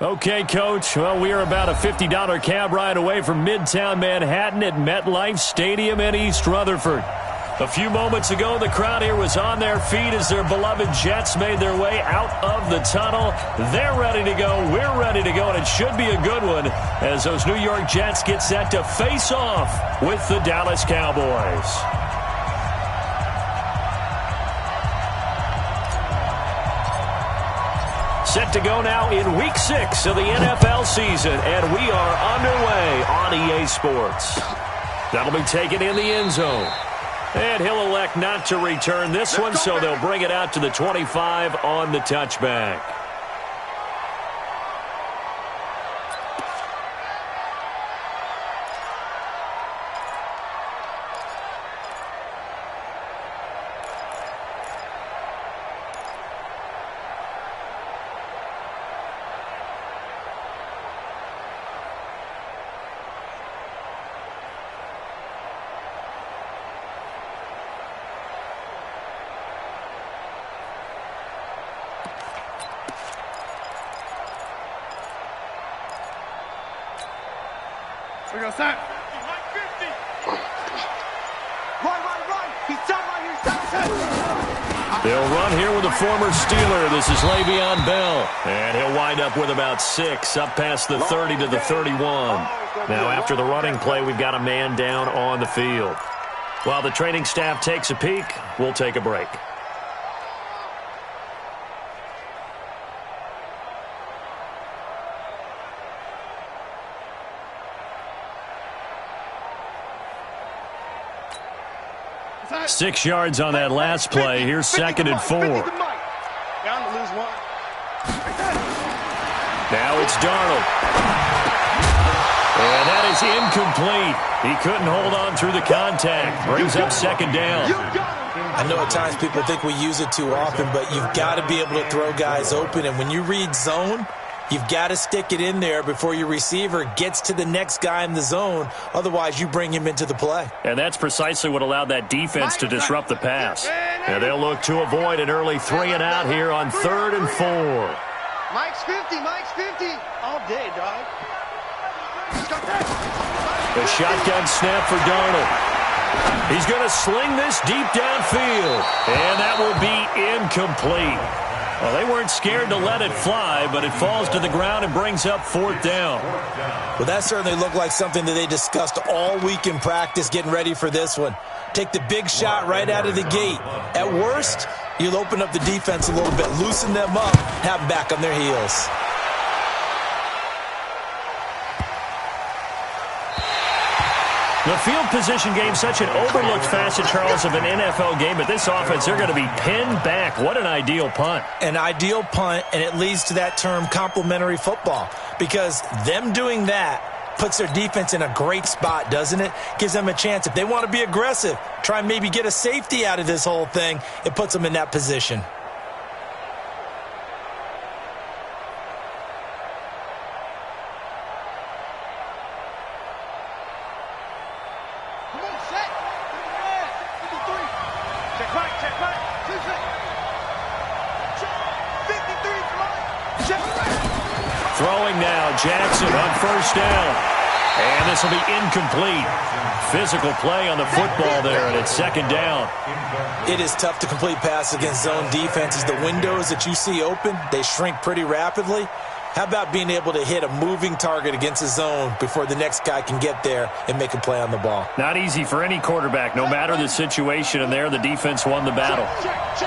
Okay, Coach. Well, we are about a $50 cab ride away from Midtown Manhattan at MetLife Stadium in East Rutherford. A few moments ago, the crowd here was on their feet as their beloved Jets made their way out of the tunnel. They're ready to go. We're ready to go, and it should be a good one as those New York Jets get set to face off with the Dallas Cowboys. Set to go now in Week 6 of the NFL season, and we are underway on EA Sports. That'll be taken in the end zone. And he'll elect not to return this one, so they'll bring it out to the 25 on the touchback. We go, Sam. They'll run here with a former Steeler. This is Le'Veon Bell. And he'll wind up with about 6, up past the 30 to the 31. Now, after the running play, we've got a man down on the field. While the training staff takes a peek, we'll take a break. Six yards on that last play. Here's 2nd and 4. Down to lose one. Now it's Darnold. And that is incomplete. He couldn't hold on through the contact. Brings up 2nd down. I know at times people think we use it too often, but you've got to be able to throw guys open. And when you read zone, you've got to stick it in there before your receiver gets to the next guy in the zone. Otherwise, you bring him into the play. And that's precisely what allowed that defense to disrupt the pass. And they'll look to avoid an early 3-and-out here on 3rd and 4. Mike's 50. All day, dog. The shotgun snap for Darnold. He's going to sling this deep downfield. And that will be incomplete. Well, they weren't scared to let it fly, but it falls to the ground and brings up 4th down. Well, that certainly looked like something that they discussed all week in practice getting ready for this one. Take the big shot right out of the gate. At worst, you'll open up the defense a little bit, loosen them up, have them back on their heels. The field position game, such an overlooked facet, Charles, of an NFL game. But this offense, they're going to be pinned back. What an ideal punt. An ideal punt, and it leads to that term complementary football. Because them doing that puts their defense in a great spot, doesn't it? Gives them a chance. If they want to be aggressive, try and maybe get a safety out of this whole thing, it puts them in that position. Throwing now, Jackson on 1st down. And this will be incomplete. Physical play on the football there, and it's 2nd down. It is tough to complete passes against zone defenses. The windows that you see open, they shrink pretty rapidly. How about being able to hit a moving target against a zone before the next guy can get there and make a play on the ball? Not easy for any quarterback, no matter the situation. And there, the defense won the battle.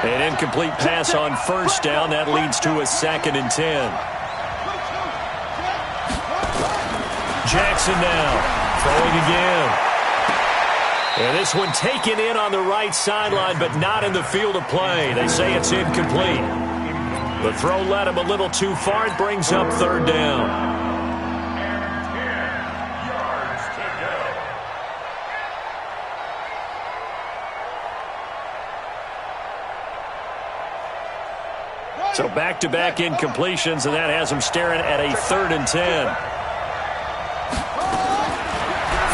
An incomplete pass on 1st down. That leads to a 2nd and 10. Jackson now, throwing again. And this one taken in on the right sideline, but not in the field of play. They say it's incomplete. The throw led him a little too far. It brings up 3rd down. So back-to-back incompletions, and that has him staring at a 3rd and 10.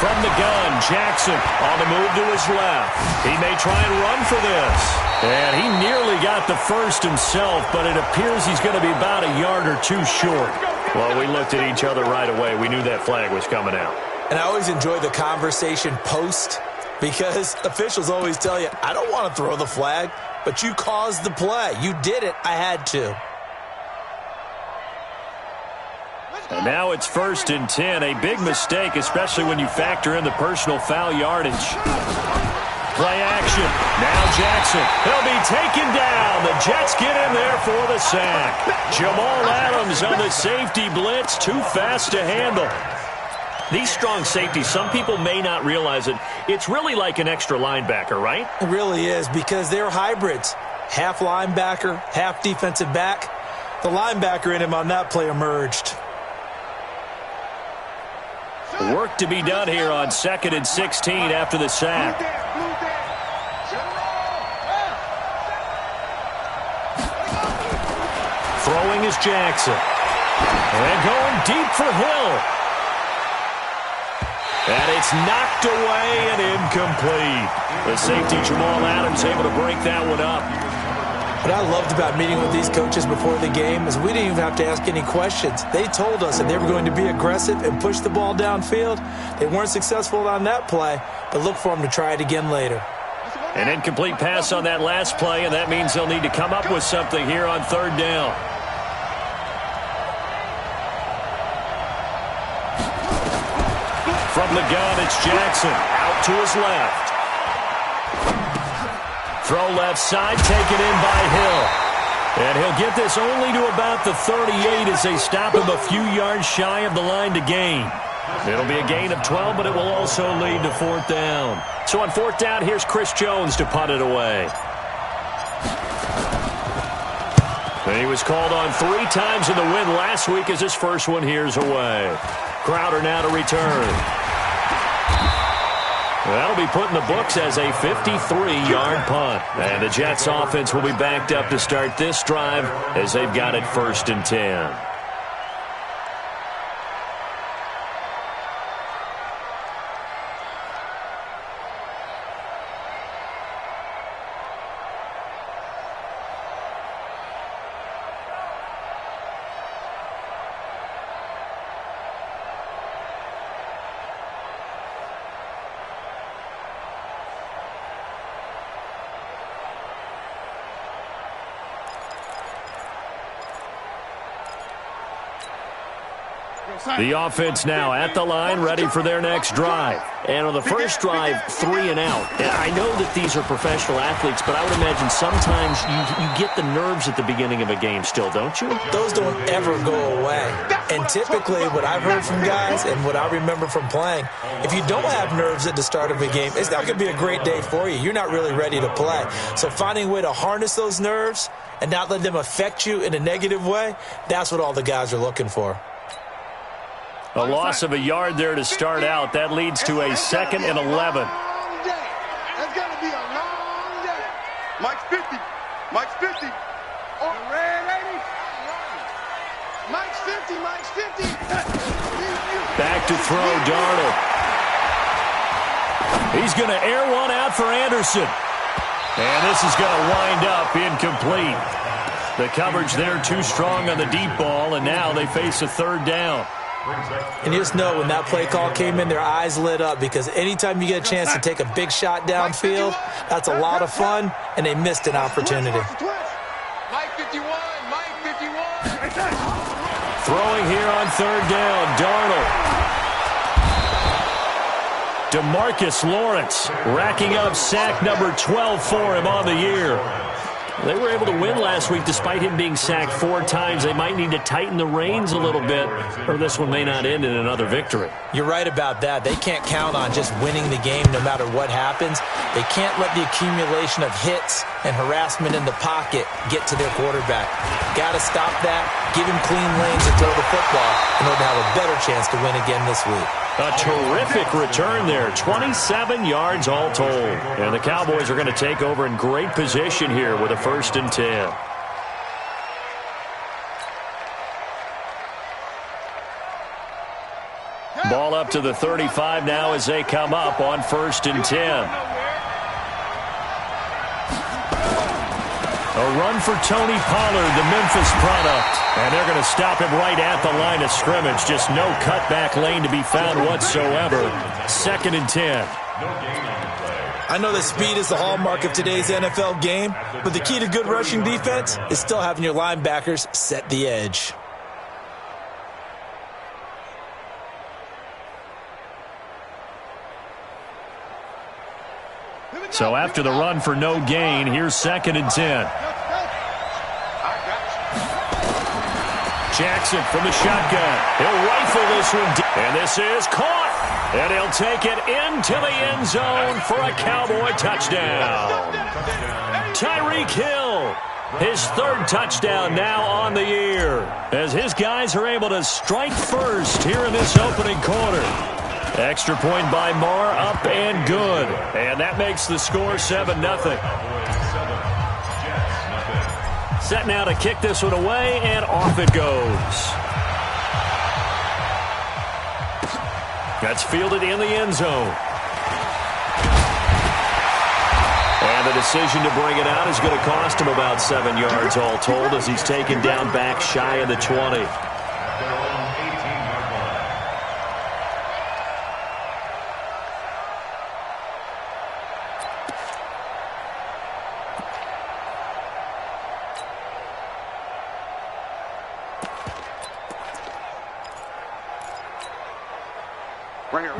From the gun, Jackson on the move to his left. He may try and run for this. And he nearly got the first himself, but it appears he's going to be about a yard or two short. Well, we looked at each other right away. We knew that flag was coming out. And I always enjoy the conversation post because officials always tell you, I don't want to throw the flag, but you caused the play. You did it. I had to. And now it's 1st and 10. A big mistake, especially when you factor in the personal foul yardage. Play action. Now Jackson. He'll be taken down. The Jets get in there for the sack. Jamal Adams on the safety blitz. Too fast to handle. These strong safeties, some people may not realize it. It's really like an extra linebacker, right? It really is because they're hybrids. Half linebacker, half defensive back. The linebacker in him on that play emerged. Work to be done here on 2nd and 16 after the sack. Throwing is Jackson. And going deep for Hill. And it's knocked away and incomplete. The safety, Jamal Adams, able to break that one up. What I loved about meeting with these coaches before the game is we didn't even have to ask any questions. They told us that they were going to be aggressive and push the ball downfield. They weren't successful on that play, but look for them to try it again later. An incomplete pass on that last play, and that means they'll need to come up with something here on 3rd down. From the gun, it's Jackson. Out to his left. Throw left side, taken in by Hill. And he'll get this only to about the 38 as they stop him a few yards shy of the line to gain. It'll be a gain of 12, but it will also lead to 4th down. So on 4th down, here's Chris Jones to punt it away. And he was called on 3 times in the win last week as his first one here's away. Crowder now to return. That'll be put in the books as a 53-yard punt. And the Jets offense will be backed up to start this drive as they've got it 1st and 10. The offense now at the line, ready for their next drive. And on the first drive, 3 and out. And I know that these are professional athletes, but I would imagine sometimes you get the nerves at the beginning of a game still, don't you? Those don't ever go away. And typically what I've heard from guys and what I remember from playing, if you don't have nerves at the start of a game, it's not going to be a great day for you. You're not really ready to play. So finding a way to harness those nerves and not let them affect you in a negative way, that's what all the guys are looking for. A loss of a yard there to start out. That leads to a 2nd and 11. That's going to be a long day. Mike's 50. Mike's 50. Oh, red 80. Mike's 50. Mike's 50. Back to throw, Darnold. He's going to air one out for Anderson. And this is going to wind up incomplete. The coverage there too strong on the deep ball, and now they face a 3rd down. And you just know when that play call came in, their eyes lit up because anytime you get a chance to take a big shot downfield, that's a lot of fun, and they missed an opportunity. Mike 51, Mike 51. Throwing here on 3rd down, Darnold. DeMarcus Lawrence racking up sack number 12 for him on the year. They were able to win last week despite him being sacked 4 times. They might need to tighten the reins a little bit, or this one may not end in another victory. You're right about that. They can't count on just winning the game no matter what happens. They can't let the accumulation of hits and harassment in the pocket get to their quarterback. Got to stop that, give him clean lanes to throw the football in order to have a better chance to win again this week. A terrific return there, 27 yards all told. And the Cowboys are going to take over in great position here with a 1st and 10. Ball up to the 35 now as they come up on 1st and 10. A run for Tony Pollard, the Memphis product. And they're going to stop him right at the line of scrimmage. Just no cutback lane to be found whatsoever. 2nd and 10. I know that speed is the hallmark of today's NFL game, but the key to good rushing defense is still having your linebackers set the edge. So after the run for no gain, here's 2nd and 10. Jackson from the shotgun. He'll rifle this one. And this is caught. And he'll take it into the end zone for a Cowboy touchdown. Tyreek Hill, his 3rd touchdown now on the year, as his guys are able to strike first here in this opening quarter. Extra point by Marr, up and good. And that makes the score 7-0. Set now to kick this one away, and off it goes. That's fielded in the end zone. And the decision to bring it out is going to cost him about 7 yards all told, as he's taken down back shy of the 20.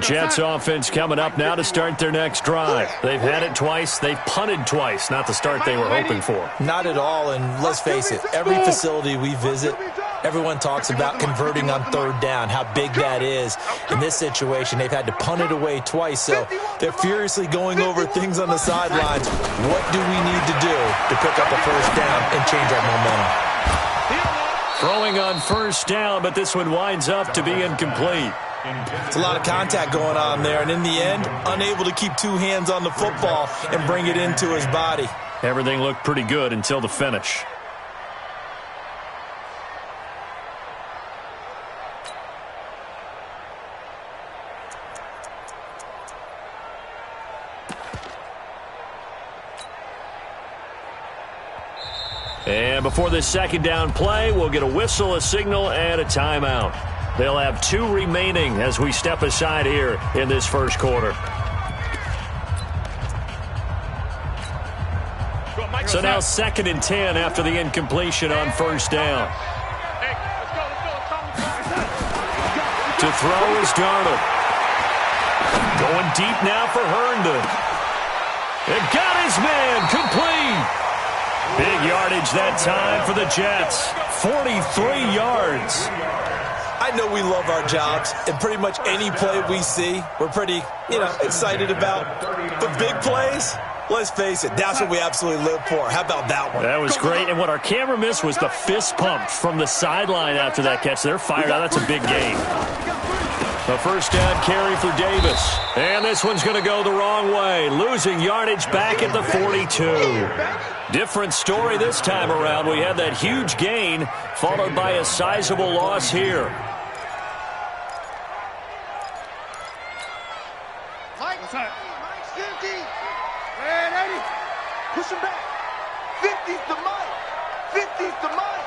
Jets offense coming up now to start their next drive. They've had it twice. They've punted twice. Not the start they were hoping for. Not at all, and let's face it, every facility we visit, everyone talks about converting on 3rd down, how big that is. In this situation, they've had to punt it away twice, so they're furiously going over things on the sidelines. What do we need to do to pick up a 1st down and change our momentum? Throwing on 1st down, but this one winds up to be incomplete. It's a lot of contact going on there, and in the end, unable to keep 2 hands on the football and bring it into his body. Everything looked pretty good until the finish. And before this 2nd down play, we'll get a whistle, a signal, and a timeout. They'll have 2 remaining as we step aside here in this 1st quarter. So now 2nd and 10 after the incompletion on 1st down. To throw is Darnold. Going deep now for Herndon. It got his man complete. Big yardage that time for the Jets. 43 yards. I know we love our jobs, and pretty much any play we see, we're pretty, excited about. But big plays, let's face it, that's what we absolutely live for. How about that one? That was great, and what our camera missed was the fist pump from the sideline after that catch. They're fired out. That's a big gain. A 1st down carry for Davis. And this one's going to go the wrong way. Losing yardage back at the 42. Different story this time around. We had that huge gain followed by a sizable loss here. Mike's 50. Man, 80. Push him back. 50's the Mike. 50's the Mike.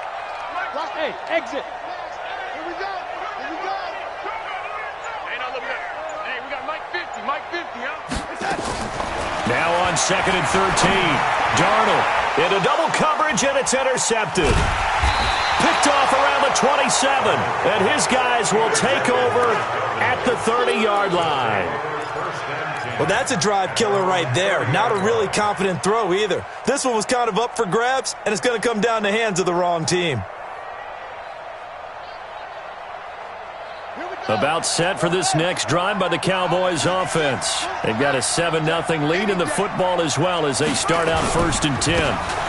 Hey, exit. Here we go. Here we go. Hey, no, look at that. Hey, we got Mike 50. Mike 50, huh? Now on 2nd and 13. Darnold into double coverage, and it's intercepted. Picked off around the 27, and his guys will take over at the 30-yard line. Well, that's a drive killer right there. Not a really confident throw either. This one was kind of up for grabs, and it's going to come down the hands of the wrong team. About set for this next drive by the Cowboys offense. They've got a 7-0 lead in the football as well as they start out 1st and 10.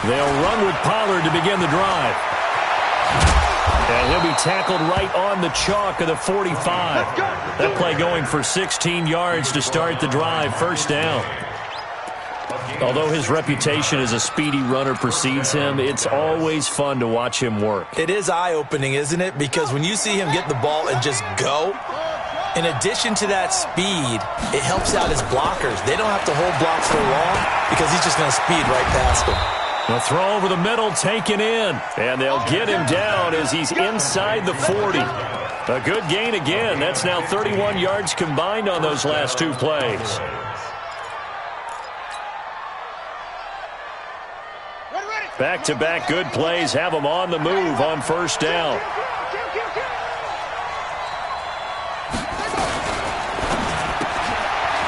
They'll run with Pollard to begin the drive. And he'll be tackled right on the chalk of the 45. That play going for 16 yards to start the drive. 1st down. Although his reputation as a speedy runner precedes him, it's always fun to watch him work. It is eye-opening, isn't it? Because when you see him get the ball and just go, in addition to that speed, it helps out his blockers. They don't have to hold blocks for long because he's just going to speed right past them. The throw over the middle taken in. And they'll get him down as he's inside the 40. A good gain again. That's now 31 yards combined on those last two plays. Back-to-back good plays have them on the move on first down.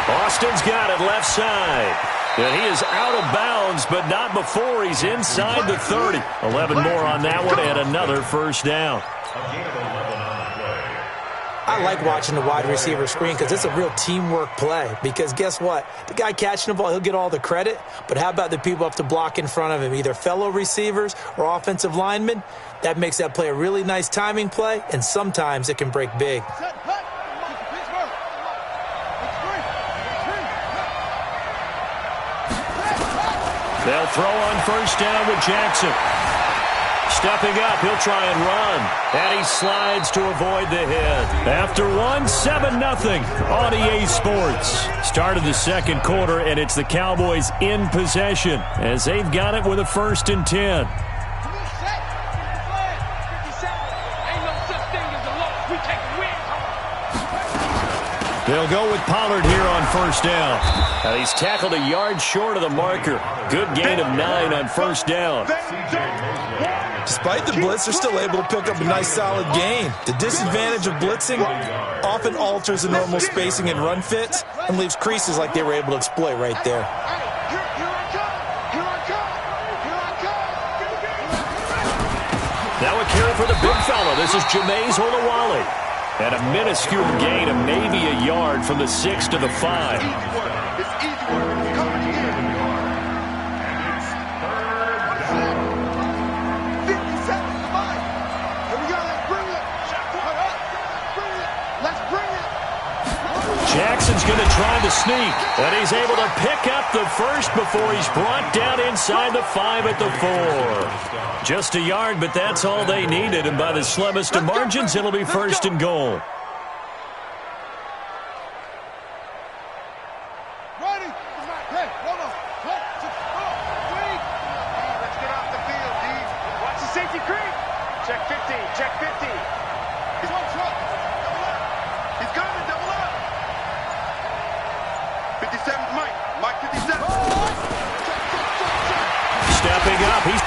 Austin's got it left side. And he is out of bounds, but not before he's inside the 30. 11 more on that one and another first down. I like watching the wide receiver screen because it's a real teamwork play. Because guess what? The guy catching the ball, he'll get all the credit. But how about the people up to block in front of him, either fellow receivers or offensive linemen? That makes that play a really nice timing play, and sometimes it can break big. They'll throw on first down with Jackson. Stepping up, he'll try and run. And he slides to avoid the hit. After one, 7-0 on EA Sports. Start of the second quarter, and it's the Cowboys in possession as they've got it with a 1st and 10. They'll go with Pollard here on first down. He's tackled a yard short of the marker. Good gain of 9 on first down. Despite the blitz, they're still able to pick up a nice solid gain. The disadvantage of blitzing often alters the normal spacing and run fits and leaves creases like they were able to exploit right there. Now a carry for the big fella. This is Jameis Olawale. And a minuscule gain of maybe a yard from the 6 to the 5. Jackson's going to try to sneak, and he's able to pick up the first before he's brought down inside the 5 at the 4. Just a yard, but that's all they needed, and by the slimmest of margins, it'll be 1st and goal.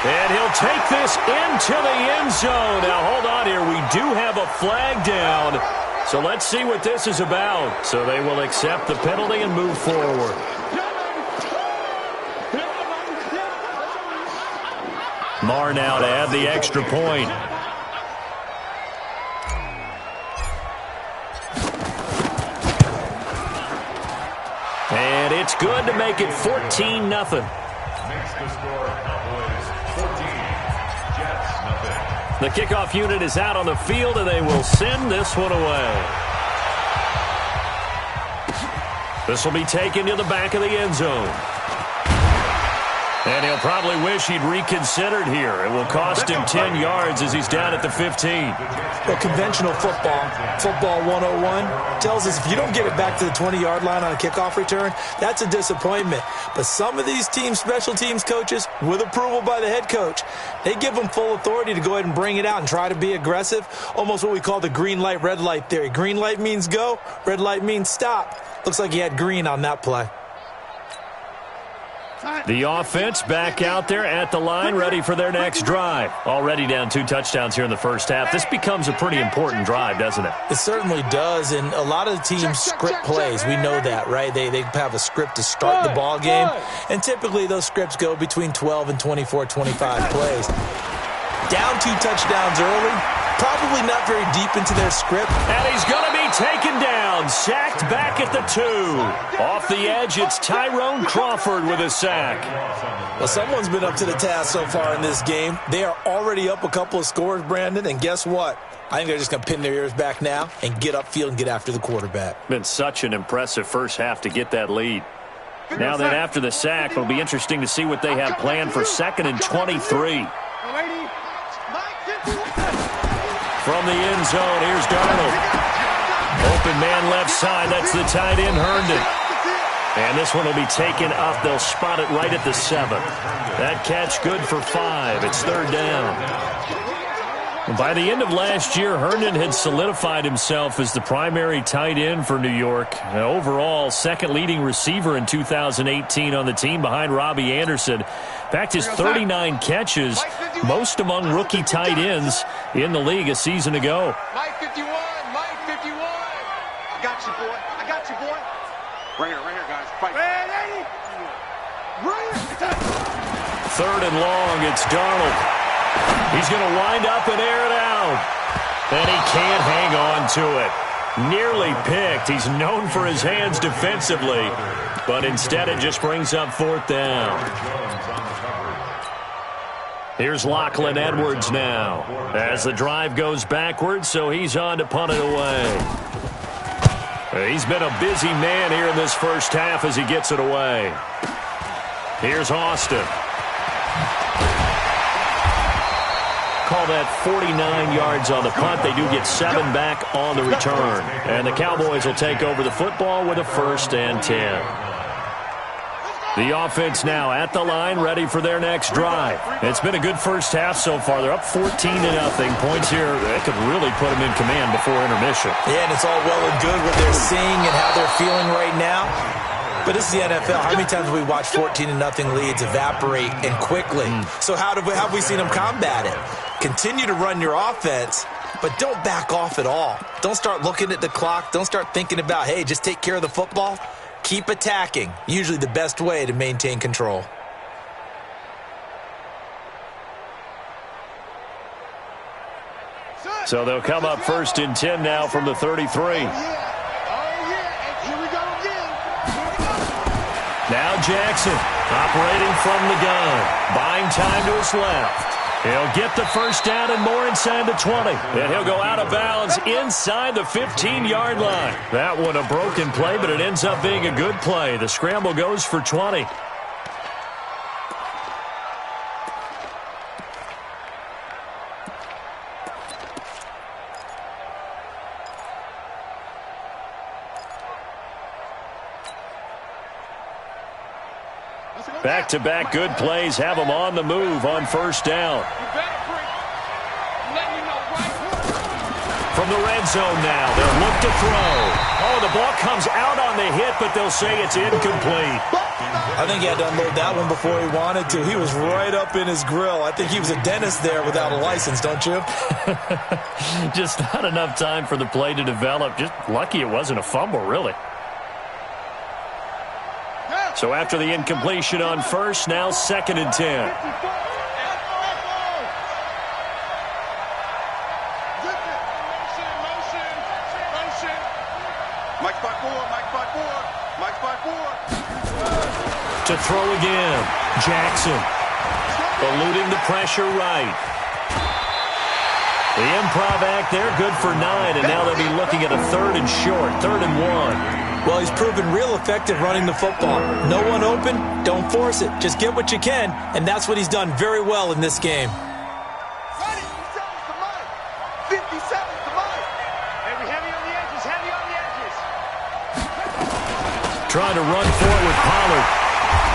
And he'll take this into the end zone. Now, hold on here. We do have a flag down. So let's see what this is about. So they will accept the penalty and move forward. Marr now to add the extra point. And it's good to make it 14-0. The kickoff unit is out on the field, and they will send this one away. This will be taken to the back of the end zone. And he'll probably wish he'd reconsidered here. It will cost him 10 yards as he's down at the 15. Well, conventional football 101, tells us if you don't get it back to the 20-yard line on a kickoff return, that's a disappointment. But some of these special teams coaches, with approval by the head coach, they give them full authority to go ahead and bring it out and try to be aggressive, almost what we call the green light, red light theory. Green light means go, red light means stop. Looks like he had green on that play. The offense back out there at the line, ready for their next drive. Already down 2 touchdowns here in the first half. This becomes a pretty important drive, doesn't it? It certainly does, and a lot of the teams script plays. We know that, right? They have a script to start the ball game, and typically those scripts go between 12 and 24, 25 plays. Down 2 touchdowns early, probably not very deep into their script. And he's going to be taken down, sacked back at the 2. Off the edge, it's Tyrone Crawford with a sack. Well, someone's been up to the task so far in this game. They are already up a couple of scores, Brandon, and guess what? I think they're just going to pin their ears back now and get upfield and get after the quarterback. Been such an impressive first half to get that lead. Now then, after the sack, it'll be interesting to see what they have planned for 2nd and 23. From the end zone, here's Darnold. Open man left side, that's the tight end, Herndon. And this one will be taken up. They'll spot it right at the 7. That catch good for 5. It's 3rd down. By the end of last year, Herndon had solidified himself as the primary tight end for New York. And overall, second leading receiver in 2018 on the team behind Robbie Anderson. In fact, his 39 catches, most among rookie tight ends in the league a season ago. Mike 51, Mike 51. I got you, boy. I got you, boy. Right here, guys. Fight. Ready? Right. 3rd and long, it's Darnold. He's going to wind up and air it out. And he can't hang on to it. Nearly picked. He's known for his hands defensively, but instead it just brings up 4th down. Here's Lachlan Edwards now as the drive goes backwards, so he's on to punt it away. He's been a busy man here in this first half as he gets it away. Here's Austin. Call that 49 yards on the punt. They do get 7 back on the return. And the Cowboys will take over the football with a 1st and 10. The offense now at the line, ready for their next drive. It's been a good first half so far. They're up 14-0. Points here, that could really put them in command before intermission. Yeah, and it's all well and good what they're seeing and how they're feeling right now. But this is the NFL. How many times have we watched 14-0 leads evaporate and quickly? So how have we seen them combat it? Continue to run your offense, but don't back off at all. Don't start looking at the clock. Don't start thinking about, hey, just take care of the football. Keep attacking. Usually the best way to maintain control. So they'll come up 1st and 10 now from the 33. Now Jackson operating from the gun. Buying time to his left. He'll get the 1st down and more inside the 20. And he'll go out of bounds inside the 15-yard line. That one a broken play, but it ends up being a good play. The scramble goes for 20. Back-to-back good plays have them on the move on 1st down. From the red zone now, they'll look to throw. Oh, the ball comes out on the hit, but they'll say it's incomplete. I think he had to unload that one before he wanted to. He was right up in his grill. I think he was a dentist there without a license, don't you? Just not enough time for the play to develop. Just lucky it wasn't a fumble, really. So after the incompletion on 1st, now 2nd and 10. To throw again. Jackson. Eluding the pressure right. The improv act there, good for 9, and now they'll be looking at a 3rd and short, 3rd and 1. Well, he's proven real effective running the football. No one open, don't force it. Just get what you can, and that's what he's done very well in this game. 57's the money. 57's the money. Heavy on the edges, heavy on the edges. Trying to run for it with Pollard.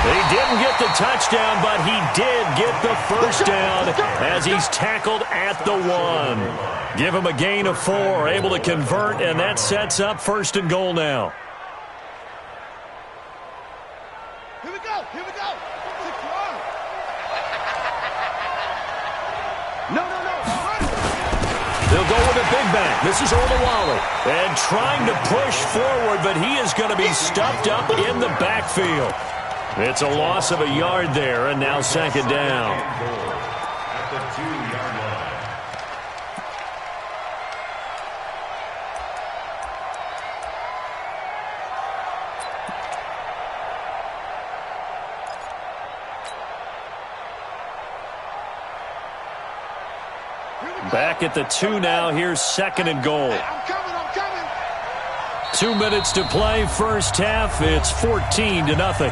He didn't get the touchdown, but he did get the 1st down as he's tackled at the 1. Give him a gain of 4, able to convert, and that sets up 1st and goal now. Here we go. No. They'll go with a big back. This is Olawale. And trying to push forward, but he is going to be stuffed up in the backfield. It's a loss of a yard there, and now 2nd down. At the 2-yard line. Back at the 2 now. Here's 2nd and goal. I'm coming. 2 minutes to play. First half. It's 14-0.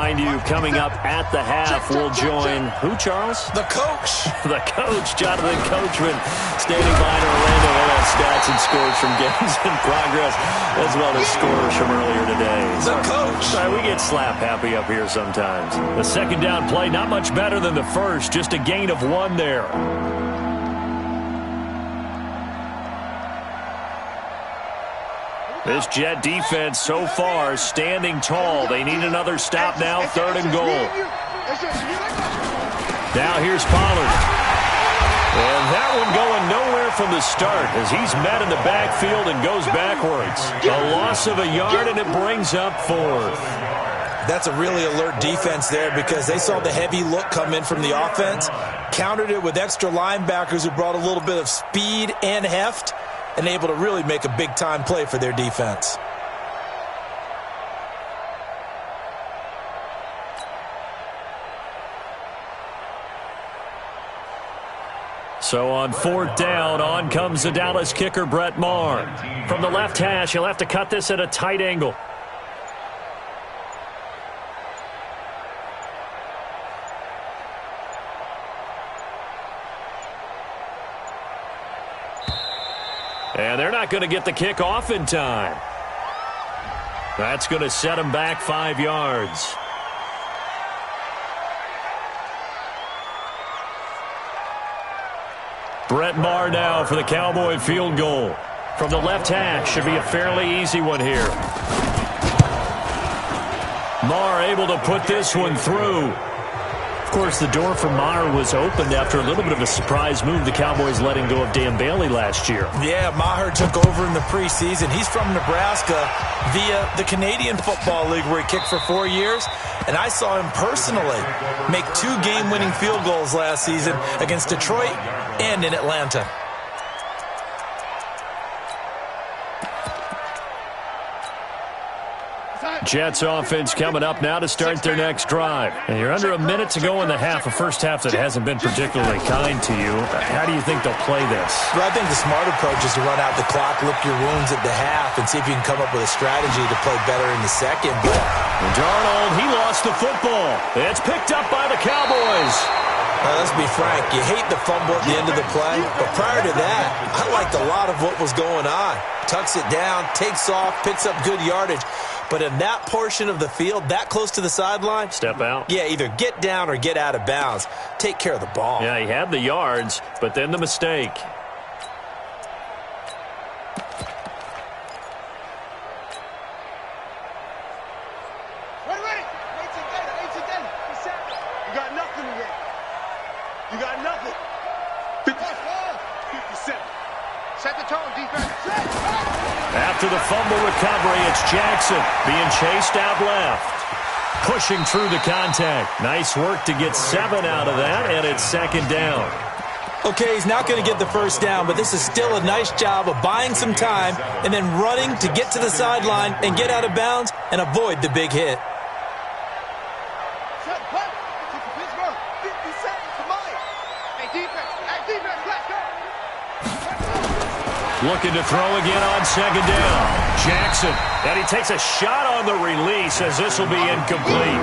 remind you, coming up at the half, we'll join who, Charles? The coach. The coach, Jonathan Coachman, standing by in Orlando. We'll have stats and scores from games in progress, as well as scores from earlier today. The coach. Sorry, we get slap happy up here sometimes. The second down play, not much better than the first, just a gain of 1 there. This Jet defense so far standing tall. They need another stop now, 3rd and goal. Now here's Pollard. And that one going nowhere from the start as he's met in the backfield and goes backwards. A loss of a yard, and it brings up 4th. That's a really alert defense there because they saw the heavy look come in from the offense, countered it with extra linebackers who brought a little bit of speed and heft, and able to really make a big-time play for their defense. So on 4th down, on comes the Dallas kicker, Brett Maher. From the left hash, he'll have to cut this at a tight angle. And they're not going to get the kick off in time. That's going to set them back 5 yards. Brett Maher now for the Cowboy field goal. From the left hash, should be a fairly easy one here. Maher able to put this one through. Of course, the door for Maher was opened after a little bit of a surprise move. The Cowboys letting go of Dan Bailey last year. Yeah, Maher took over in the preseason. He's from Nebraska via the Canadian Football League where he kicked for 4 years. And I saw him personally make 2 game-winning field goals last season against Detroit and in Atlanta. Jets offense coming up now to start their next drive. And you're under a minute to go in the half, a first half that hasn't been particularly kind to you. How do you think they'll play this? Well, I think the smart approach is to run out the clock, lick your wounds at the half, and see if you can come up with a strategy to play better in the second. But Darnold, he lost the football. It's picked up by the Cowboys. let's be frank, you hate the fumble at the end of the play, but prior to that, I liked a lot of what was going on. Tucks it down, takes off, picks up good yardage. But in that portion of the field, that close to the sideline, step out. Yeah, either get down or get out of bounds. Take care of the ball. Yeah, he had the yards, but then the mistake. You got nothing today. You got nothing. 57. Set the tone, defense. After the fumble recovery, it's Jackson being chased out left. Pushing through the contact. Nice work to get 7 out of that, and it's 2nd down. Okay, he's not going to get the first down, but this is still a nice job of buying some time and then running to get to the sideline and get out of bounds and avoid the big hit. Looking to throw again on 2nd down. Jackson, and he takes a shot on the release as this will be incomplete.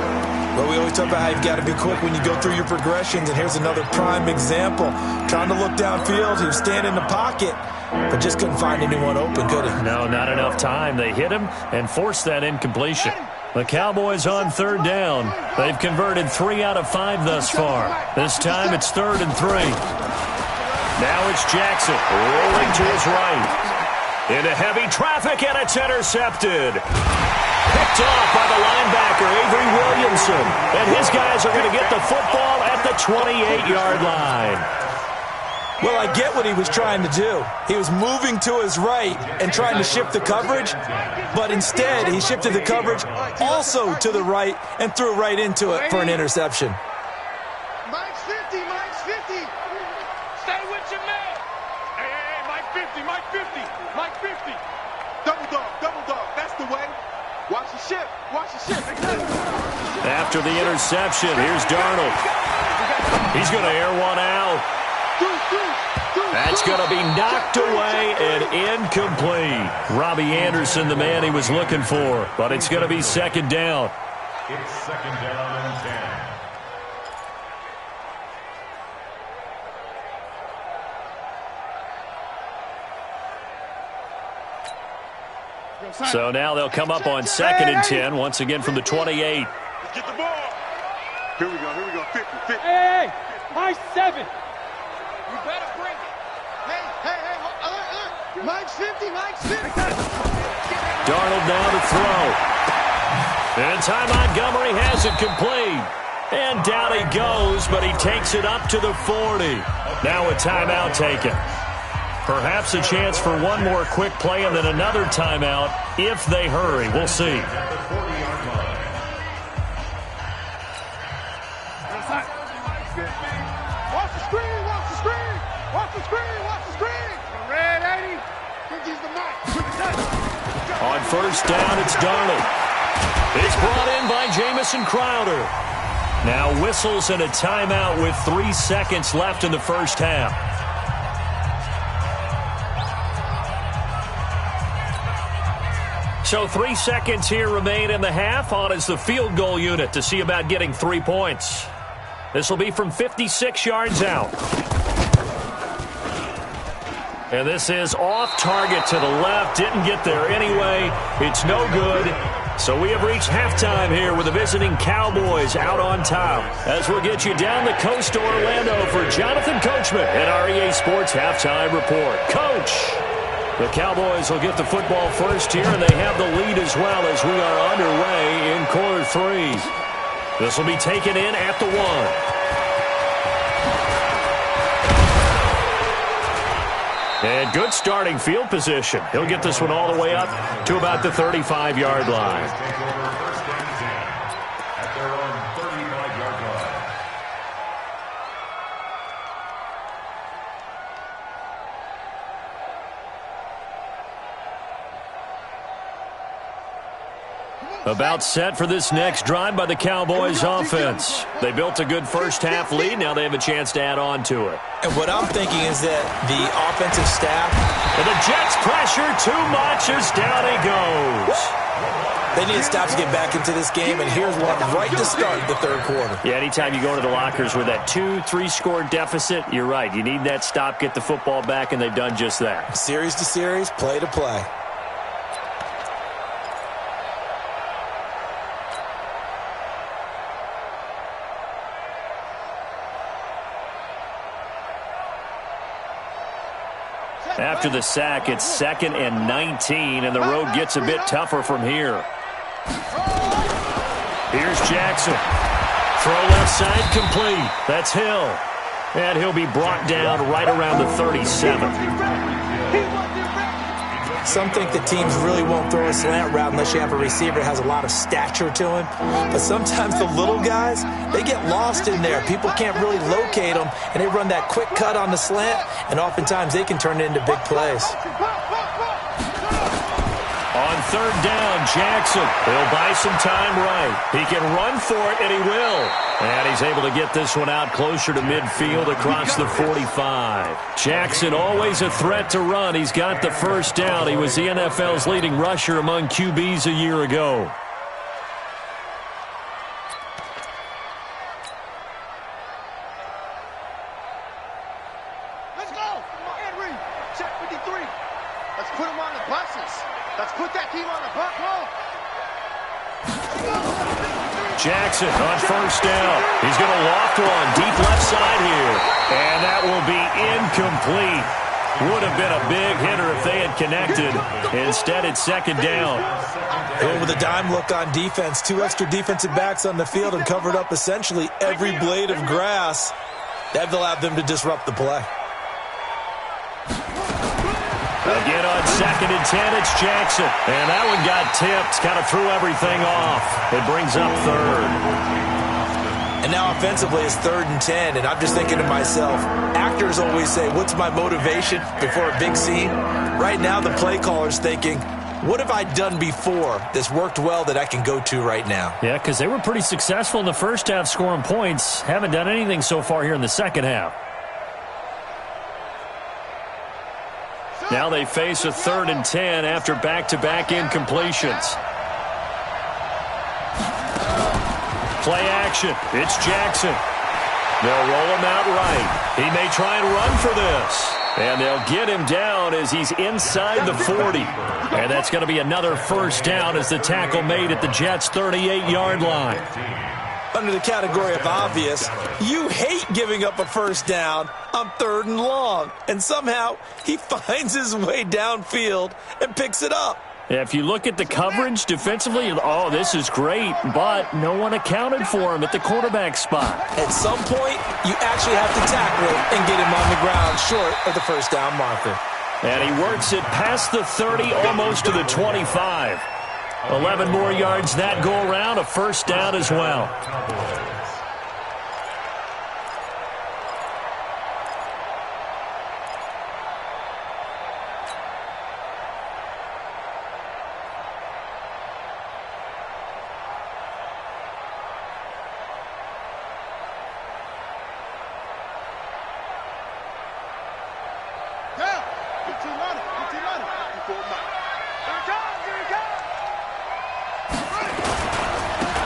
Well, we always talk about how you've got to be quick when you go through your progressions, and here's another prime example. Trying to look downfield, he was standing in the pocket, but just couldn't find anyone open, could he? No, not enough time. They hit him and forced that incompletion. The Cowboys on 3rd down. They've converted 3 out of 5 thus far. This time it's 3rd and 3. Now it's Jackson rolling to his right. Into heavy traffic, and it's intercepted. Picked off by the linebacker, Avery Williamson. And his guys are going to get the football at the 28-yard line. Well, I get what he was trying to do. He was moving to his right and trying to shift the coverage, but instead he shifted the coverage also to the right and threw right into it for an interception. Mike's 50, Mike's 50. Stay with your man. Hey, Mike 50, Mike 50, Mike 50. Double dog, that's the way. Watch the ship, watch the ship. After the interception, here's Darnold. He's going to air one out. That's going to be knocked away and incomplete. Robbie Anderson, the man he was looking for, but it's going to be 2nd down. It's second down and 10. So now they'll come up on second and 10, once again from the 28. Let's get the ball. Here we go, 50, 50. Hey, my 7. You better bring it. Hey, Mike's 50, Mike's 50. Darnold now to throw. And Ty Montgomery has it complete. And down he goes, but he takes it up to the 40. Now a timeout taken. Perhaps a chance for one more quick play and then another timeout if they hurry. We'll see. Watch the screen, watch the screen. Watch the screen, watch the screen. Red 80. Think he's the Mike. On first down, it's Darnold. It's brought in by Jamison Crowder. Now whistles and a timeout with 3 seconds left in the first half. So 3 seconds here remain in the half. On is the field goal unit to see about getting 3 points. This will be from 56 yards out. And this is off target to the left. Didn't get there anyway. It's no good. So we have reached halftime here with the visiting Cowboys out on top. As we'll get you down the coast to Orlando for Jonathan Coachman at our EA Sports Halftime Report. Coach! The Cowboys will get the football first here, and they have the lead as well as we are underway in quarter 3. This will be taken in at the 1. And good starting field position. He'll get this one all the way up to about the 35-yard line. At their own 35-yard line. About set for this next drive by the Cowboys offense. They built a good first half lead. Now they have a chance to add on to it. And what I'm thinking is that the offensive staff... And the Jets pressure too much as down he goes. They need to stop to get back into this game, and here's one right to start the third quarter. Yeah, anytime you go into the lockers with that 2-3 score deficit, you're right. You need that stop, get the football back, and they've done just that. Series to series, play to play. After the sack, it's 2nd and 19, and the road gets a bit tougher from here. Here's Jackson. Throw left side complete. That's Hill. And he'll be brought down right around the 37. Some think that teams really won't throw a slant route unless you have a receiver that has a lot of stature to him. But sometimes the little guys, they get lost in there. People can't really locate them, and they run that quick cut on the slant, and oftentimes they can turn it into big plays. On third down, Jackson. He'll buy some time right. He can run for it, and he will. And he's able to get this one out closer to midfield across the 45. Jackson always a threat to run. He's got the first down. He was the NFL's leading rusher among QBs a year ago. Let's go. Henry, check 53. Let's put him on the buses. Let's put that team on the buck roll. Jackson on first down. He's going to loft one deep left side here. And that will be incomplete. Would have been a big hitter if they had connected. Instead, it's 2nd down. Going with a dime look on defense. 2 extra defensive backs on the field and covered up essentially every blade of grass. That allowed them to disrupt the play. Again on 2nd and 10, it's Jackson. And that one got tipped, kind of threw everything off. It brings up 3rd. And now offensively it's 3rd and 10, and I'm just thinking to myself, actors always say, what's my motivation before a big scene? Right now the play caller's thinking, what have I done before that's worked well that I can go to right now? Yeah, because they were pretty successful in the first half scoring points. Haven't done anything so far here in the second half. Now they face a 3rd and 10 after back-to-back incompletions. Play action. It's Jackson. They'll roll him out right. He may try and run for this. And they'll get him down as he's inside the 40. And that's going to be another first down as the tackle made at the Jets' 38-yard line. Under the category of obvious, you hate giving up a first down on 3rd and long. And somehow he finds his way downfield and picks it up. If you look at the coverage defensively, oh, this is great, but no one accounted for him at the quarterback spot. At some point, you actually have to tackle it and get him on the ground short of the first down marker. And he works it past the 30, almost to the 25. 11 more yards that go around, a first down as well.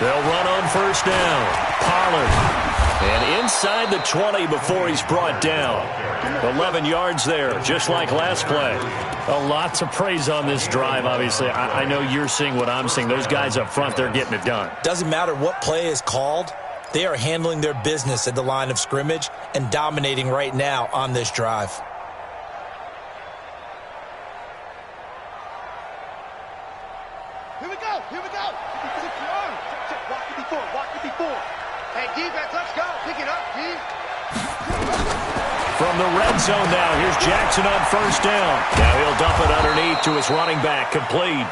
They'll run on first down. Pollard. And inside the 20 before he's brought down. 11 yards there, just like last play. A lot to praise on this drive, obviously. I know you're seeing what I'm seeing. Those guys up front, they're getting it done. Doesn't matter what play is called. They are handling their business at the line of scrimmage and dominating right now on this drive. Here we go. Here we go. Walk 54. Hey, defense, let's go. Pick it up, D. From the red zone now, here's Jackson on first down. Now he'll dump it underneath to his running back, complete.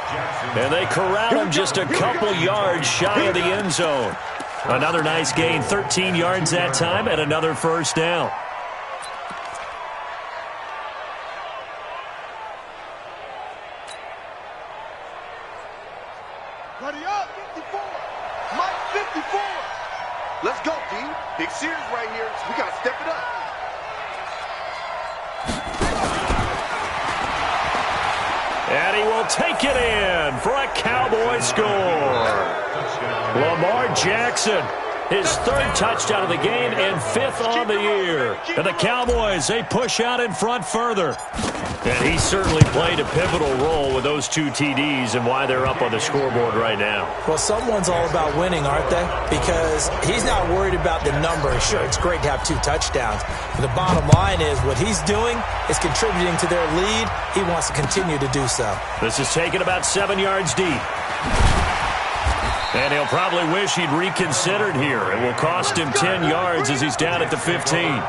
And they corral him just a couple yards shy of the end zone. Another nice gain, 13 yards that time, and another first down. Ready up, 54. Mike, 54. Let's go, D. Big series right here. So we got to step it up. And he will take it in for a Cowboy score. Lamar Jackson, his 3rd touchdown of the game and 5th on the year. And the Cowboys, they push out in front further. And he certainly played a pivotal role with those 2 TDs and why they're up on the scoreboard right now. Well, someone's all about winning, aren't they? Because he's not worried about the number. Sure, it's great to have 2 touchdowns. But the bottom line is what he's doing is contributing to their lead. He wants to continue to do so. This is taken about 7 yards deep. And he'll probably wish he'd reconsidered here. It will cost him 10 yards as he's down at the 15.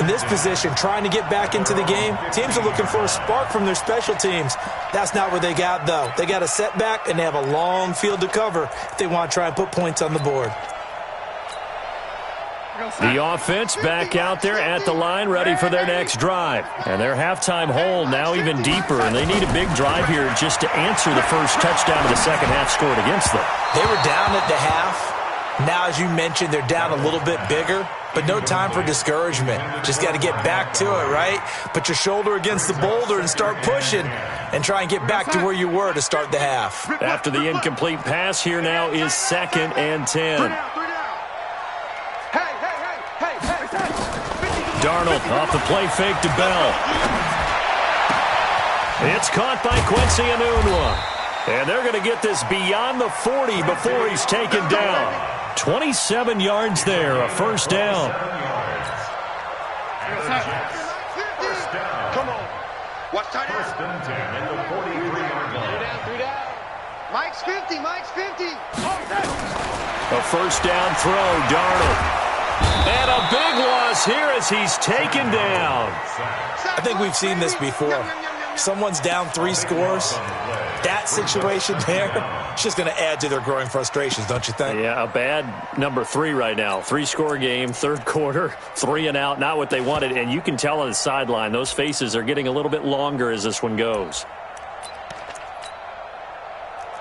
In this position, trying to get back into the game, teams are looking for a spark from their special teams. That's not what they got, though. They got a setback, and they have a long field to cover if they want to try and put points on the board. The offense back out there at the line, ready for their next drive. And their halftime hole now even deeper, and they need a big drive here just to answer the first touchdown of the second half scored against them. They were down at the half. Now, as you mentioned, they're down a little bit bigger, but no time for discouragement. Just got to get back to it, right? Put your shoulder against the boulder and start pushing and try and get back to where you were to start the half. After the incomplete pass, here now is 2nd and 10. Darnold off the play fake to Bell. It's caught by Quincy Enunwa. And they're going to get this beyond the 40 before he's taken down. 27 yards there, a first down. Come on. Watch tight end. 1st and 10 in the 43-yard line. 3 down. Mike's 50. Mike's 50. A first down throw, Darnold. And a big loss here as he's taken down. I think we've seen this before. Someone's down 3 scores. That situation there, it's just going to add to their growing frustrations, don't you think? Yeah, a bad number 3 right now. 3-score game, 3rd quarter, 3 and out, not what they wanted. And you can tell on the sideline, those faces are getting a little bit longer as this one goes.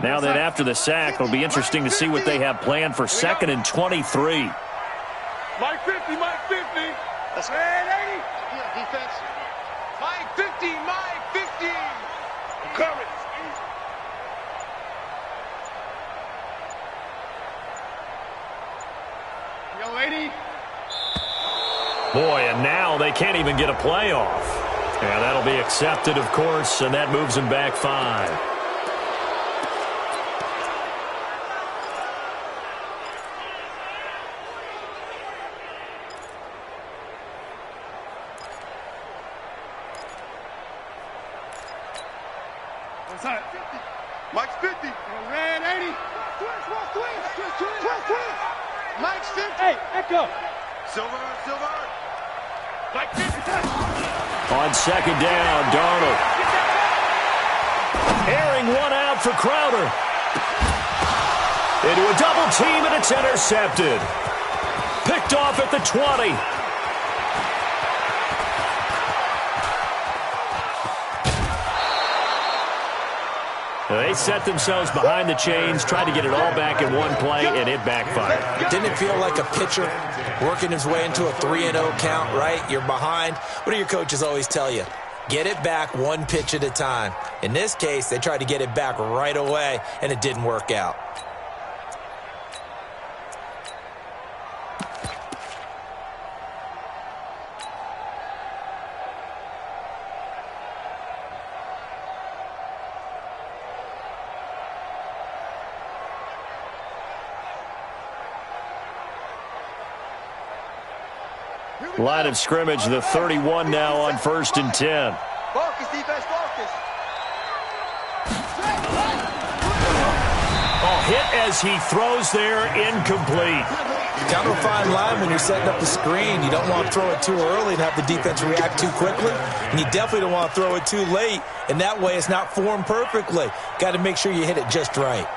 Now that after the sack, it'll be interesting to see what they have planned for 2nd and 23. Mike 50, Mike 50. That's man 80. Yeah, defense. Mike 50, Mike 50. Coverage. lady. Boy, and now they can't even get a play off. Yeah, that'll be accepted, of course, and that moves them back 5. Mike's 50. Red 80. Twist. Mike's 50. Hey, Echo. Silver. Mike 50. On second down, Darnold. Airing one out for Crowder. Into a double team, and it's intercepted. Picked off at the 20. They set themselves behind the chains, tried to get it all back in one play, and it backfired. Didn't it feel like a pitcher working his way into a 3-0 count, right? You're behind. What do your coaches always tell you? Get it back one pitch at a time. In this case, they tried to get it back right away, and it didn't work out. Line of scrimmage, the 31 now on 1st and 10. Focus, defense, focus. Oh, hit as he throws there, incomplete. Kind of a fine line when you're setting up the screen. You don't want to throw it too early and have the defense react too quickly. And you definitely don't want to throw it too late. And that way it's not formed perfectly. Got to make sure you hit it just right.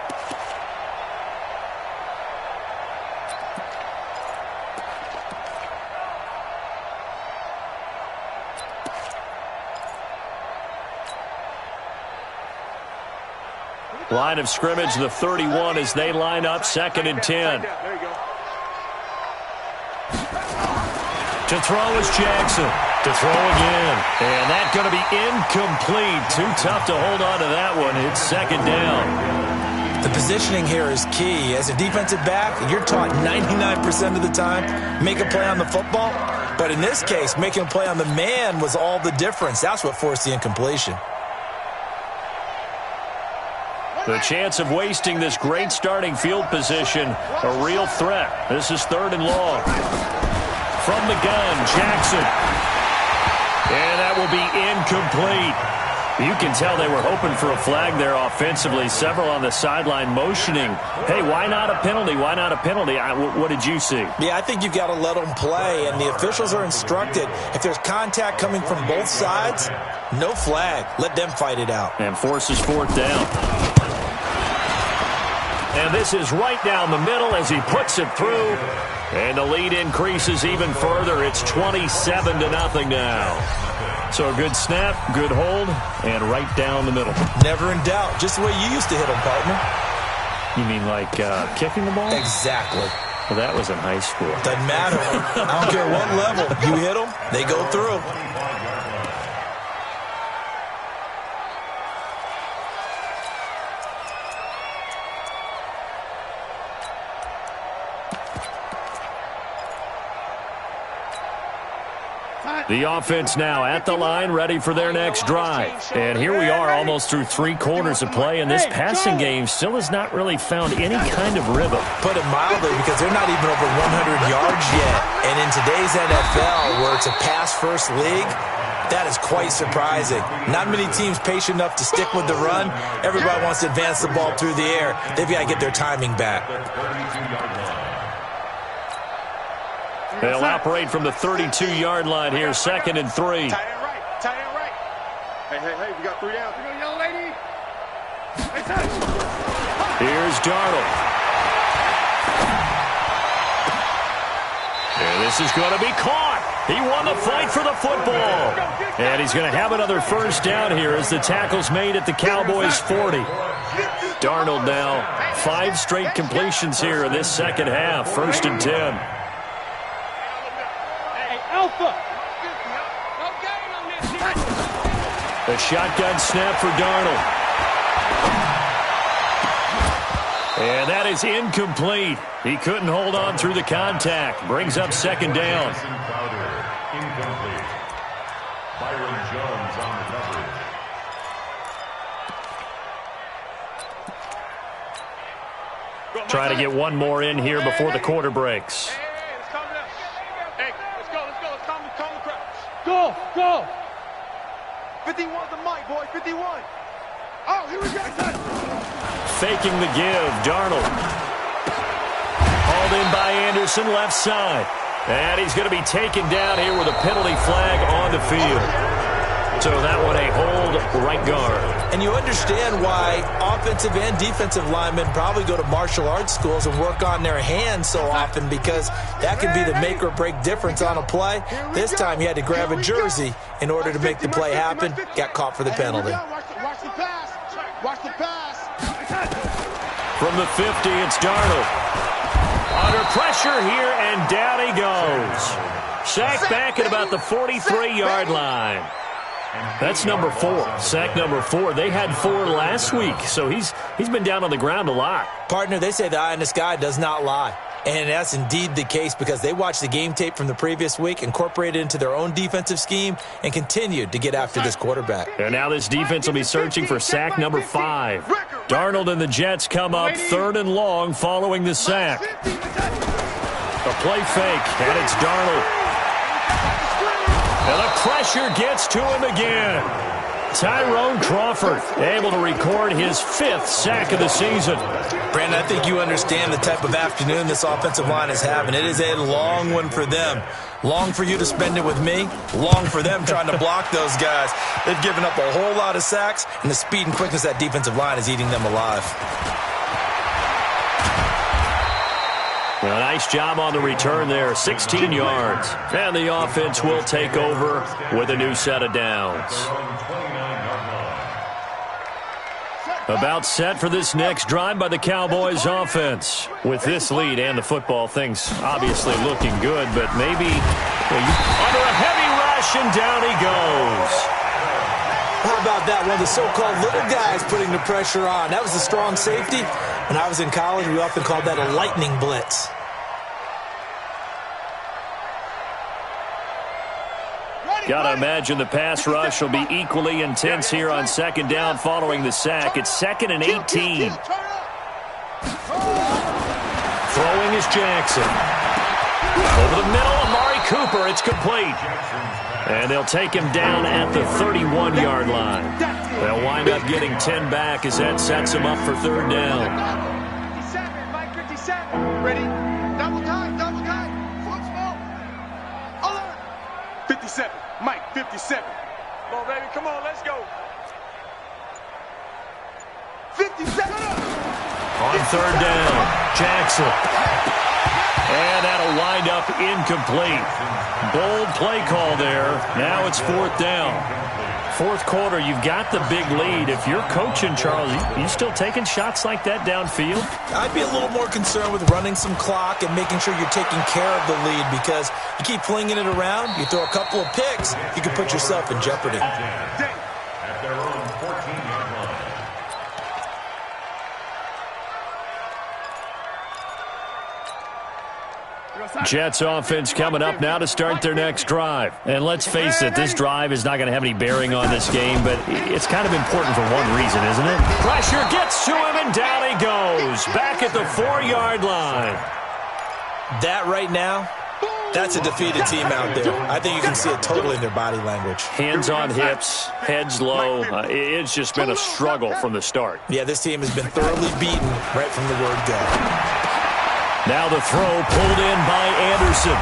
Line of scrimmage, the 31 as they line up 2nd and 10. There you go. To throw is Jackson. To throw again. And that's going to be incomplete. Too tough to hold on to that one. It's 2nd down. The positioning here is key. As a defensive back, you're taught 99% of the time, make a play on the football. But in this case, making a play on the man was all the difference. That's what forced the incompletion. The chance of wasting this great starting field position, a real threat. This is 3rd and long. From the gun, Jackson. And that will be incomplete. You can tell they were hoping for a flag there offensively. Several on the sideline motioning. Hey, why not a penalty? Why not a penalty? What did you see? Yeah, I think you've got to let them play, and the officials are instructed. If there's contact coming from both sides, no flag. Let them fight it out. And forces 4th down. And this is right down the middle as he puts it through. And the lead increases even further. It's 27-0 now. So a good snap, good hold, and right down the middle. Never in doubt. Just the way you used to hit them, partner. You mean like kicking the ball? Exactly. Well, that was in high school. Doesn't matter. I don't care what level. You hit them, they go through. The offense now at the line, ready for their next drive. And here we are almost through 3 quarters of play, and this passing game still has not really found any kind of rhythm. Put it mildly, because they're not even over 100 yards yet. And in today's NFL, where it's a pass-first league, that is quite surprising. Not many teams patient enough to stick with the run. Everybody wants to advance the ball through the air. They've got to get their timing back. They'll operate from the 32-yard line here, 2nd and 3. Tight end right. Tight end right. Hey, we got 3 down. Here you go, young lady. Hey, touch. Here's Darnold. And this is going to be caught. He won the fight for the football. And he's going to have another 1st down here as the tackle's made at the Cowboys' 40. Darnold now 5 straight completions here in this 2nd half, 1st and 10. Alpha. A shotgun snap for Darnold. And that is incomplete. He couldn't hold on through the contact. Brings up second down. Incomplete. Byron Jones on the coverage. Try to get one more in here before the quarter breaks. Hey, let's calm down. Hey, let's go. Let's calm the crowd. Go. 51's the mic, boy. 51. Oh, here we go. Faking the give, Darnold. Hauled in by Anderson, left side. And he's going to be taken down here with a penalty flag on the field. So that one a hold right guard. And you understand why offensive and defensive linemen probably go to martial arts schools and work on their hands so often, because that can be the make or break difference on a play. This time he had to grab a jersey in order to make the play happen. Got caught for the penalty. Watch the pass. Watch the pass. From the 50, it's Darnold. Under pressure here, and down he goes. Sacked back at about the 43-yard line. That's number 4. Sack number 4. They had 4 last week, so he's been down on the ground a lot. Partner, they say the eye in the sky does not lie. And that's indeed the case, because they watched the game tape from the previous week, incorporated it into their own defensive scheme, and continued to get after this quarterback. And now this defense will be searching for sack number 5. Darnold and the Jets come up 3rd and long following the sack. A play fake, and it's Darnold. And the pressure gets to him again. Tyrone Crawford able to record his 5th sack of the season. Brandon, I think you understand the type of afternoon this offensive line is having. It is a long one for them. Long for you to spend it with me. Long for them trying to block those guys. They've given up a whole lot of sacks, and the speed and quickness of that defensive line is eating them alive. Well, nice job on the return there, 16 yards. And the offense will take over with a new set of downs. About set for this next drive by the Cowboys offense. With this lead and the football, things obviously looking good, but maybe under a heavy rush, and down he goes. How about that? One of the so-called little guys putting the pressure on. That was a strong safety. When I was in college, we often called that a lightning blitz. Got to imagine the pass rush will be equally intense here on second down following the sack. It's 2nd and 18. Throwing is Jackson. Over the middle, Amari Cooper. It's complete. And they'll take him down at the 31-yard line. They'll wind up getting 10 back as that sets him up for 3rd down. 57, Mike 57. Ready? Double time. Foot small. 57, Mike 57. Come on, baby, come on, let's go. 57. On 3rd down, Jackson. And that'll wind up incomplete. Bold play call there. Now it's 4th down. 4th quarter, you've got the big lead. If you're coaching, Charles, you still taking shots like that downfield? I'd be a little more concerned with running some clock and making sure you're taking care of the lead, because you keep flinging it around, you throw a couple of picks, you can put yourself in jeopardy. At their own 14-yard line. Jets offense coming up now to start their next drive. And let's face it, this drive is not going to have any bearing on this game, but it's kind of important for one reason, isn't it? Pressure gets to him, and down he goes. Back at the 4-yard line. That right now, that's a defeated team out there. I think you can see it totally in their body language. Hands on hips, heads low. It's just been a struggle from the start. Yeah, this team has been thoroughly beaten right from the word go. Now the throw pulled in by Anderson.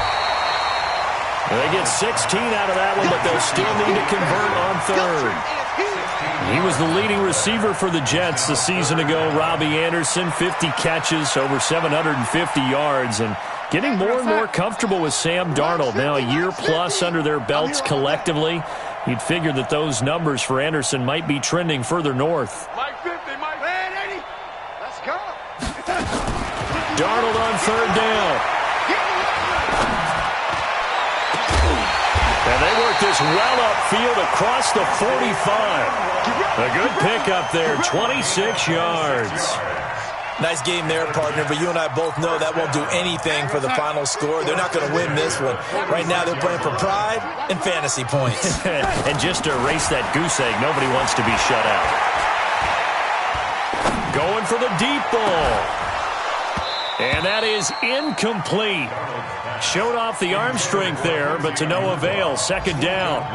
They get 16 out of that one, but they'll still need to convert on 3rd. He was the leading receiver for the Jets a season ago. Robbie Anderson, 50 catches, over 750 yards, and getting more and more comfortable with Sam Darnold. Now a year plus under their belts collectively. You'd figure that those numbers for Anderson might be trending further north. Mike 50, Mike 80. Let's go. Darnold on 3rd down. And they work this well upfield across the 45. A good pickup there, 26 yards. Nice game there, partner, but you and I both know that won't do anything for the final score. They're not going to win this one. Right now, they're playing for pride and fantasy points. And just to erase that goose egg, nobody wants to be shut out. Going for the deep ball. And that is incomplete. Showed off the arm strength there, but to no avail. Second down.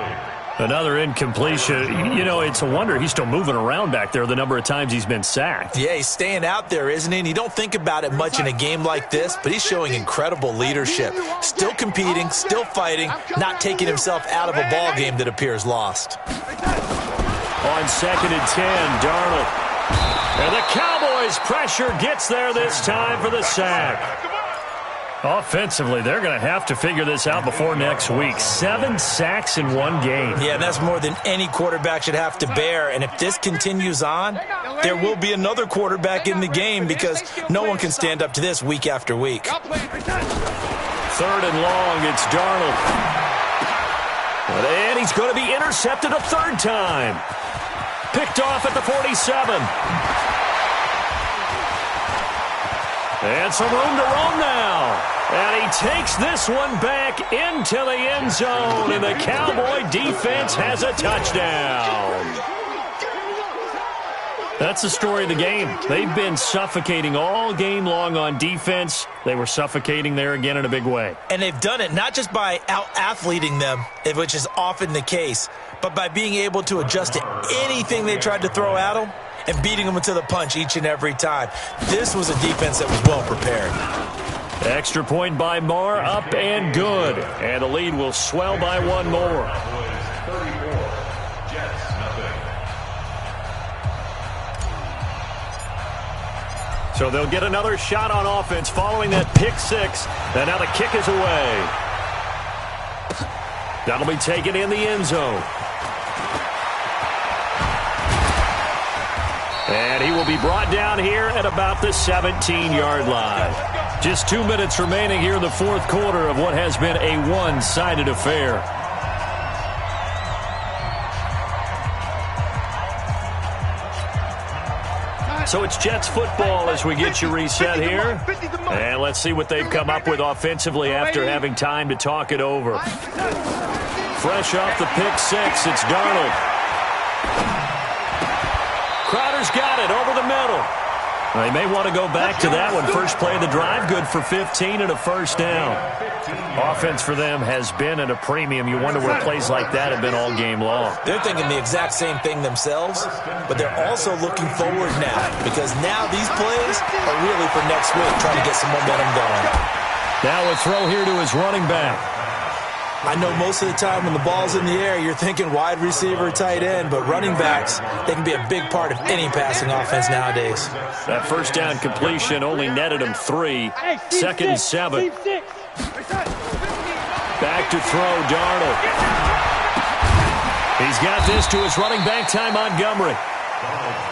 Another incompletion. You know, it's a wonder he's still moving around back there the number of times he's been sacked. Yeah, he's staying out there, isn't he? And you don't think about it much in a game like this, but he's showing incredible leadership. Still competing, still fighting, not taking himself out of a ball game that appears lost. On 2nd and 10, Darnold. And the Cowboys' pressure gets there this time for the sack. Offensively, they're going to have to figure this out before next week. 7 sacks in one game. Yeah, and that's more than any quarterback should have to bear. And if this continues on, there will be another quarterback in the game because no one can stand up to this week after week. 3rd and long, it's Darnold. And he's going to be intercepted a 3rd time. Picked off at the 47. And some room to roam now. And he takes this one back into the end zone. And the Cowboy defense has a touchdown. That's the story of the game. They've been suffocating all game long on defense. They were suffocating there again in a big way. And they've done it not just by out-athleting them, which is often the case, but by being able to adjust to anything they tried to throw at them and beating them to the punch each and every time. This was a defense that was well prepared. Extra point by Marr, up and good. And the lead will swell by one more. So they'll get another shot on offense following that pick six. And now the kick is away. That'll be taken in the end zone. And he will be brought down here at about the 17-yard line. Just 2 minutes remaining here in the fourth quarter of what has been a one-sided affair. So it's Jets football as we get you reset here. And let's see what they've come up with offensively after having time to talk it over. Fresh off the pick six, it's Darnold. Crowder's got it over the middle. They may want to go back to that one. First play of the drive, good for 15 and a first down. Offense for them has been at a premium. You wonder where plays like that have been all game long. They're thinking the exact same thing themselves, but they're also looking forward now because now these plays are really for next week, trying to get some momentum going. Now a throw here to his running back. I know most of the time when the ball's in the air, you're thinking wide receiver, tight end, but running backs, they can be a big part of any passing offense nowadays. That first down completion only netted him 3. 2nd and 7. Back to throw, Darnold. He's got this to his running back, Ty Montgomery.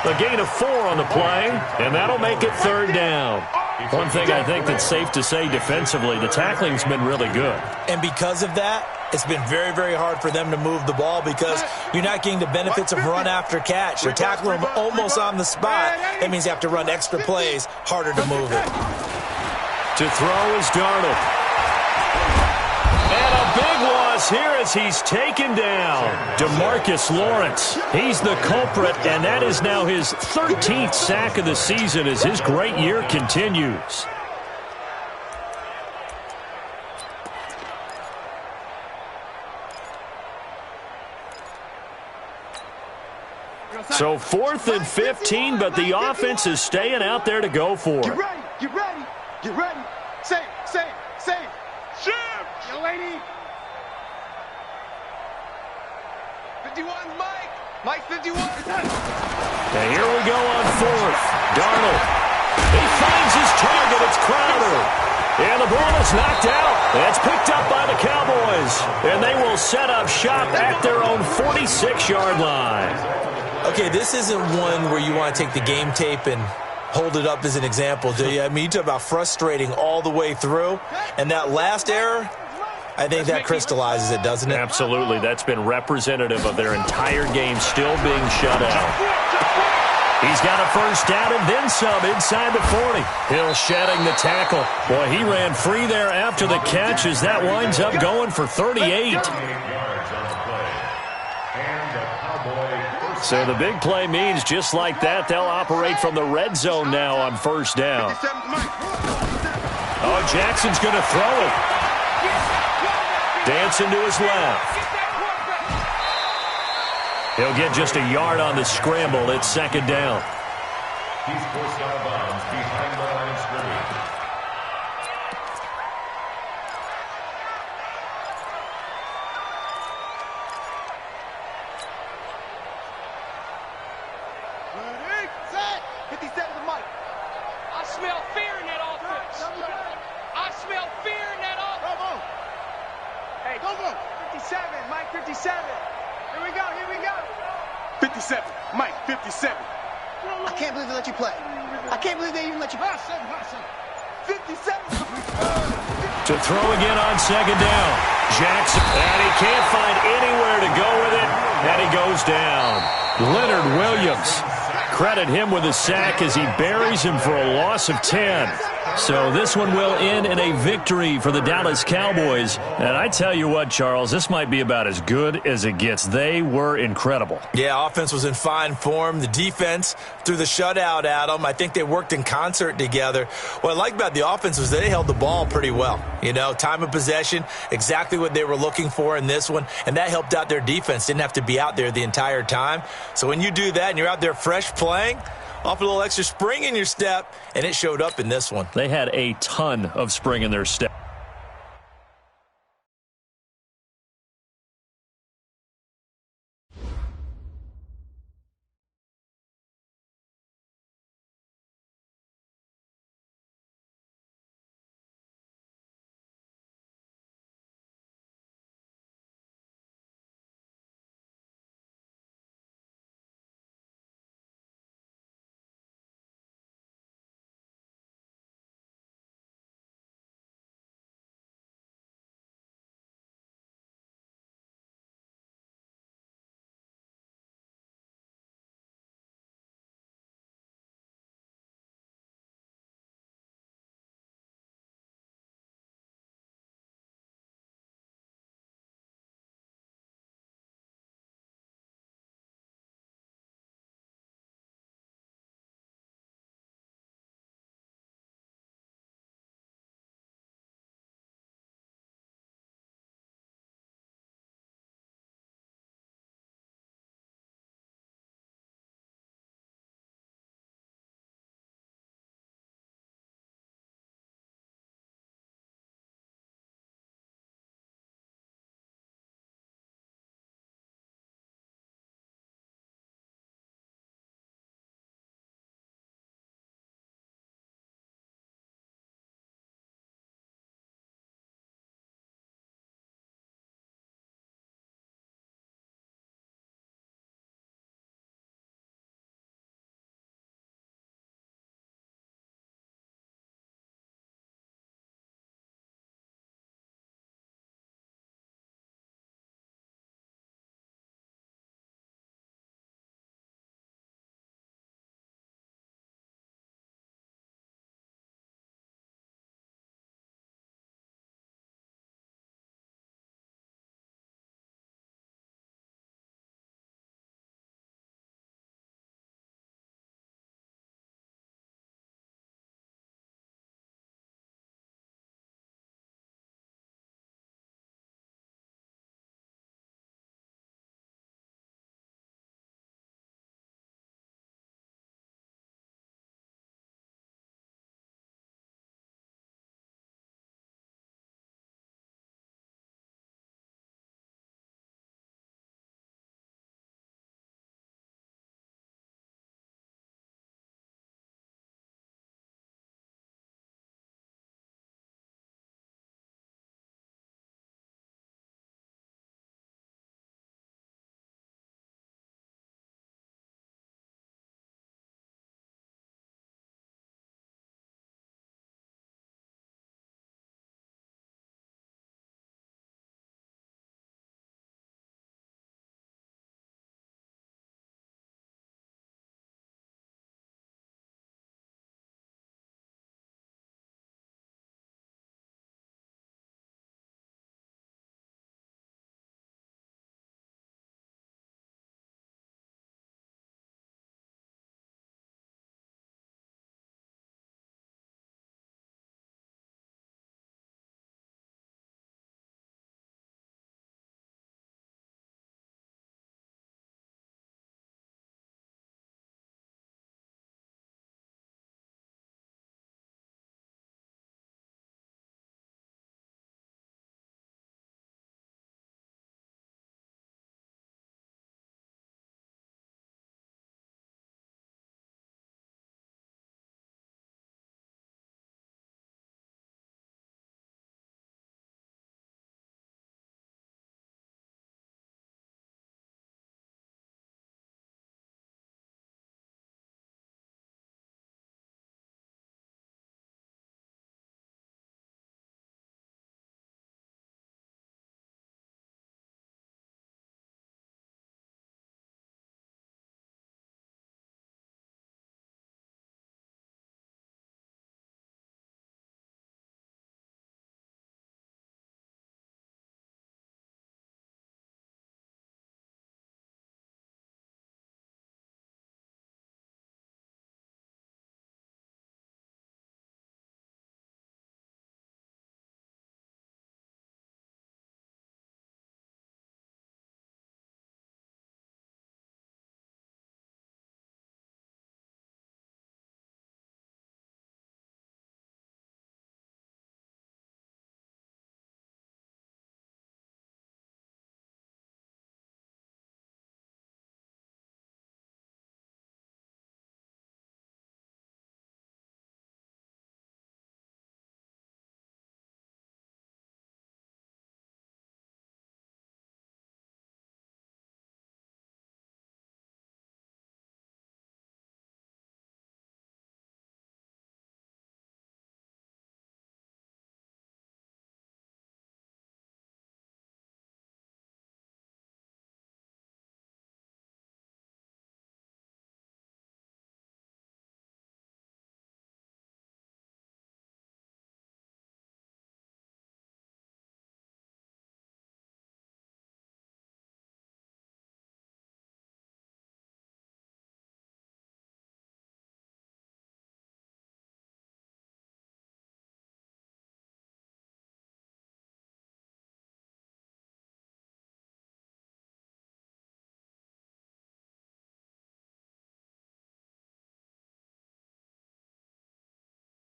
A gain of 4 on the play, and that'll make it 3rd down. One thing I think that's safe to say defensively, the tackling's been really good. And because of that, it's been very, very hard for them to move the ball because you're not getting the benefits of run after catch. You're tackling them almost on the spot. That means you have to run extra plays, harder to move it. To throw is Darnold. And a big loss here as he's taken down. DeMarcus Lawrence. He's the culprit, and that is now his 13th sack of the season as his great year continues. So 4th and 15, but the offense is staying out there to go for it. Get ready, get ready, get ready. Safe, safe, safe. Shoot! Yo, lady. 51's Mike. Mike 51. And here we go on 4th. Darnold. He finds his target. It's Crowder. And the ball is knocked out. It's picked up by the Cowboys. And they will set up shop at their own 46-yard line. Okay, this isn't one where you want to take the game tape and hold it up as an example, do you? I mean, you talk about frustrating all the way through. And that last error, I think that crystallizes it, doesn't it? Absolutely. That's been representative of their entire game still being shut out. He's got a first down and then some inside the 40. Hill shedding the tackle. Boy, he ran free there after the catch as that winds up going for 38. So the big play means just like that, they'll operate from the red zone now on first down. Oh, Jackson's going to throw it. Dancing to his left. He'll get just a yard on the scramble. It's second down. He's forced out of bounds behind the line of scrimmage. Set. 57 to Mike. I smell fear in that offense. I smell fear in that offense. Hey, go. 57, Mike, 57. Here we go. 57, Mike, 57. I can't believe they let you play. I can't believe they even let you play. 57. To throw again on second down. Jackson, and he can't find anywhere to go with it, and he goes down. Leonard Williams. Credit him with a sack as he buries him for a loss of 10. So this one will end in a victory for the Dallas Cowboys. And I tell you what, Charles, this might be about as good as it gets. They were incredible. Yeah, offense was in fine form. The defense threw the shutout at them. I think they worked in concert together. What I like about the offense was they held the ball pretty well. You know, time of possession, exactly what they were looking for in this one. And that helped out their defense. Didn't have to be out there the entire time. So when you do that and you're out there fresh playing, off a little extra spring in your step, and it showed up in this one. They had a ton of spring in their step.